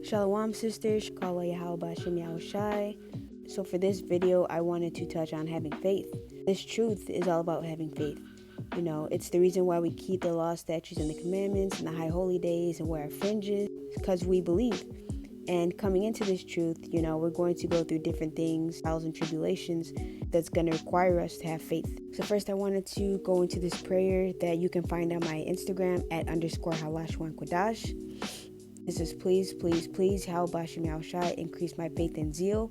Shalom sisters, Kala Yahweh Shem Yahushai. So for this video, I wanted to touch on having faith. This truth is all about having faith. It's the reason why we keep the law, statutes, and the commandments, and the high holy days, and wear our fringes, because we believe. And coming into this truth, we're going to go through different things, trials and tribulations, that's going to require us to have faith. So first, I wanted to go into this prayer that you can find on my Instagram at _halashwankwadash. This is please, Yahweh B'Hashem Yahushai, increase my faith and zeal.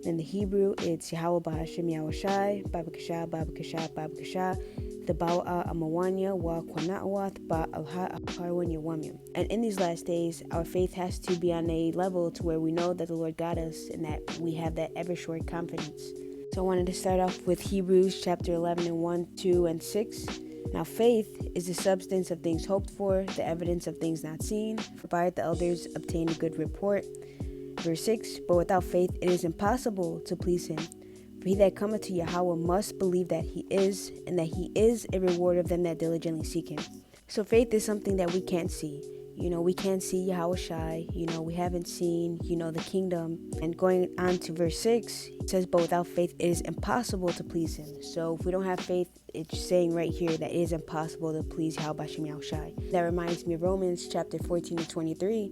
In the Hebrew, it's Yahweh B'Hashem Yahushai, Babakasha, the Ba'a Amawanya wa Kwana'awath Ba Alha Akarwan Yawamim. And in these last days, our faith has to be on a level to where we know that the Lord got us and that we have that ever sure confidence. So I wanted to start off with Hebrews chapter 11 and 1, 2, and 6. Now faith is the substance of things hoped for, the evidence of things not seen, provided the elders obtain a good report. Verse 6, but without faith it is impossible to please him. For he that cometh to Yahweh must believe that he is, and that he is a rewarder of them that diligently seek him. So faith is something that we can't see. We can't see Yahweh Shai. We haven't seen, the kingdom. And going on to verse 6, it says, but without faith it is impossible to please him. So if we don't have faith, it's saying right here that it is impossible to please Yahweh B'Hashem Yahushai. That reminds me of Romans chapter 14 and 23.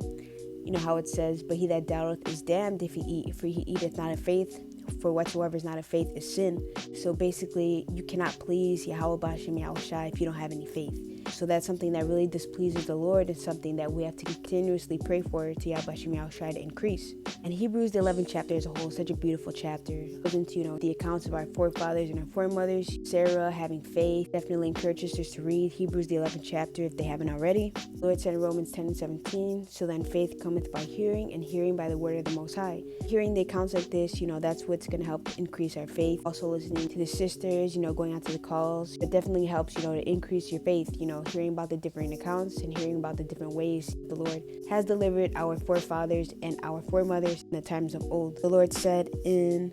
How it says, but he that doubteth is damned if he eat, for he eateth not of faith, for whatsoever is not of faith is sin. So basically, you cannot please Yahweh B'Hashem Yahushai if you don't have any faith. So that's something that really displeases the Lord. It's something that we have to continuously pray for to Yahweh B'Hashem Yahushai to increase. And Hebrews, the 11th chapter as a whole, is such a beautiful chapter. It goes into, the accounts of our forefathers and our foremothers. Sarah having faith. Definitely encourage sisters to read Hebrews, the 11th chapter if they haven't already. The Lord said in Romans 10 and 17, so then faith cometh by hearing, and hearing by the word of the Most High. Hearing the accounts like this, that's what's going to help increase our faith. Also listening to the sisters, going out to the calls. It definitely helps, to increase your faith, hearing about the different accounts and hearing about the different ways the Lord has delivered our forefathers and our foremothers in the times of old. The Lord said in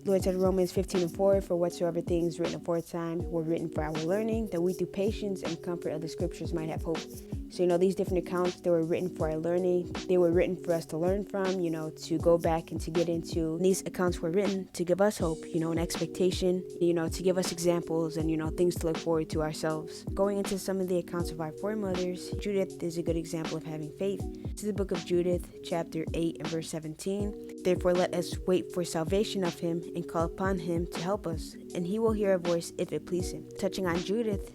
Romans 15 and 4, for whatsoever things written aforetime were written for our learning, that we through patience and comfort of the scriptures might have hope. So, these different accounts, they were written for our learning. They were written for us to learn from, to go back and to get into. These accounts were written to give us hope, an expectation, to give us examples and, things to look forward to ourselves. Going into some of the accounts of our foremothers, Judith is a good example of having faith. This is the book of Judith, chapter 8 and verse 17. Therefore, let us wait for salvation of him and call upon him to help us, and he will hear our voice if it please him. Touching on Judith,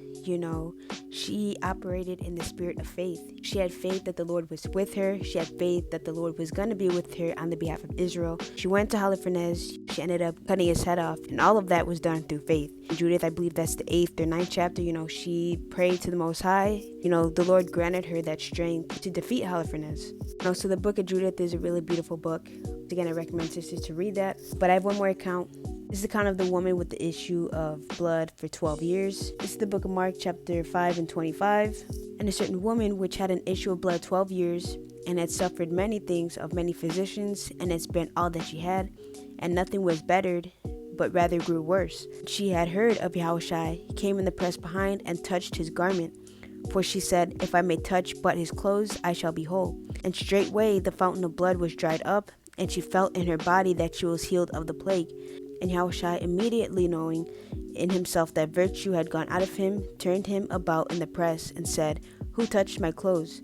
she operated in the spirit of faith. She had faith that the Lord was with her. She had faith that the Lord was going to be with her on the behalf of Israel. She went to Holofernes. She ended up cutting his head off, and all of that was done through faith. Judith, I believe that's the 8th or 9th chapter, she prayed to the Most High. The Lord granted her that strength to defeat Holofernes. So the book of Judith is a really beautiful book. Again, I recommend sisters to read that. But I have one more account. This is the account of the woman with the issue of blood for 12 years. This is the book of Mark, chapter 5 and 25. And a certain woman which had an issue of blood 12 years, and had suffered many things of many physicians, and had spent all that she had, and nothing was bettered, but rather grew worse. She had heard of Yahushai. He came in the press behind and touched his garment. For she said, if I may touch but his clothes, I shall be whole. And straightway the fountain of blood was dried up, and she felt in her body that she was healed of the plague. And Yahushua, immediately knowing in himself that virtue had gone out of him, turned him about in the press, and said, who touched my clothes?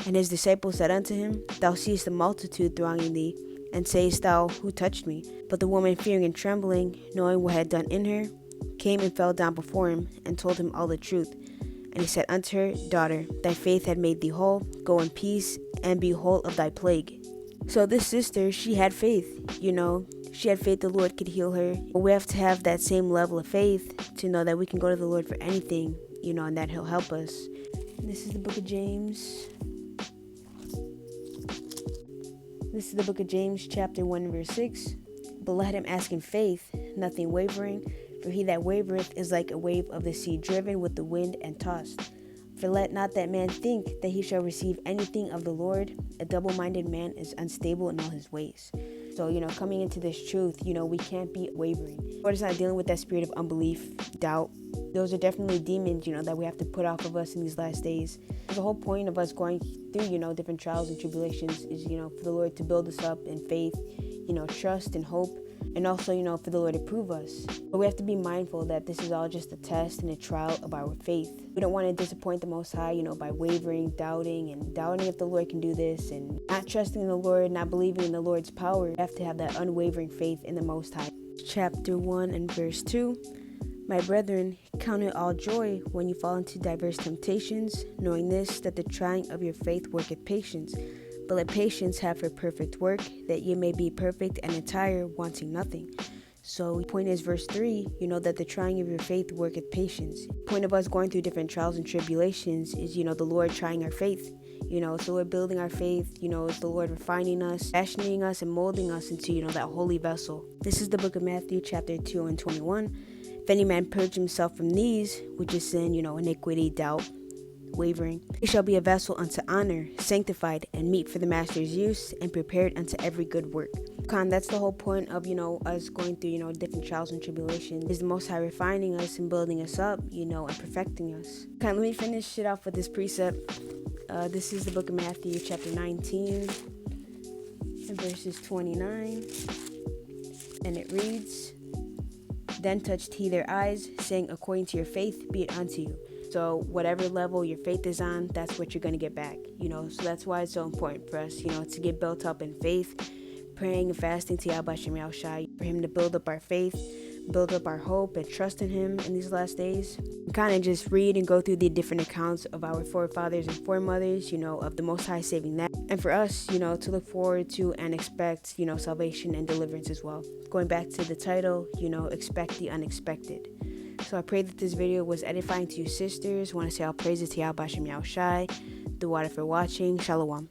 And his disciples said unto him, thou seest the multitude thronging thee, and sayest thou, who touched me? But the woman, fearing and trembling, knowing what had done in her, came and fell down before him, and told him all the truth. And he said unto her, daughter, thy faith had made thee whole. Go in peace, and be whole of thy plague. So this sister, she had faith, She had faith the Lord could heal her. But we have to have that same level of faith to know that we can go to the Lord for anything, and that he'll help us. This is the book of James. This is the book of James, chapter 1, verse 6. But let him ask in faith, nothing wavering. For he that wavereth is like a wave of the sea driven with the wind and tossed. For let not that man think that he shall receive anything of the Lord. A double-minded man is unstable in all his ways. So, coming into this truth, we can't be wavering. Lord is not dealing with that spirit of unbelief, doubt. Those are definitely demons, that we have to put off of us in these last days. The whole point of us going through, different trials and tribulations is, for the Lord to build us up in faith, trust and hope, and also, for the Lord to prove us. But we have to be mindful that this is all just a test and a trial of our faith. We don't want to disappoint the Most High, by wavering, doubting if the Lord can do this, and not trusting in the Lord, not believing in the Lord's power. We have to have that unwavering faith in the Most High. Chapter 1 and verse 2. My brethren, count it all joy when you fall into diverse temptations, knowing this, that the trying of your faith worketh patience. But let patience have her perfect work, that ye may be perfect and entire, wanting nothing. So the point is verse 3, that the trying of your faith worketh patience. The point of us going through different trials and tribulations is, the Lord trying our faith. So we're building our faith, it's the Lord refining us, fashioning us, and molding us into, that holy vessel. This is the book of Matthew, chapter 2 and 21. If any man purge himself from these, which is sin, iniquity, doubt, wavering, he shall be a vessel unto honor, sanctified and meet for the master's use, and prepared unto every good work. That's the whole point of, us going through, different trials and tribulations, is the Most High refining us and building us up, and perfecting us. Let me finish it off with this precept. This is the book of Matthew, chapter 19, and verses 29, and it reads, Then touched he their eyes, saying, According to your faith be it unto you. So whatever level your faith is on, that's what you're going to get back, So that's why it's so important for us, to get built up in faith, praying and fasting to Yahweh Shem Yahushai, for him to build up our faith, build up our hope and trust in him in these last days. Kind of just read and go through the different accounts of our forefathers and foremothers, of the Most High saving that. And for us, to look forward to and expect, salvation and deliverance as well. Going back to the title, expect the unexpected. So I pray that this video was edifying to you sisters. I want to say all praises to Yahweh Shem Yahushai. The water for watching. Shalom.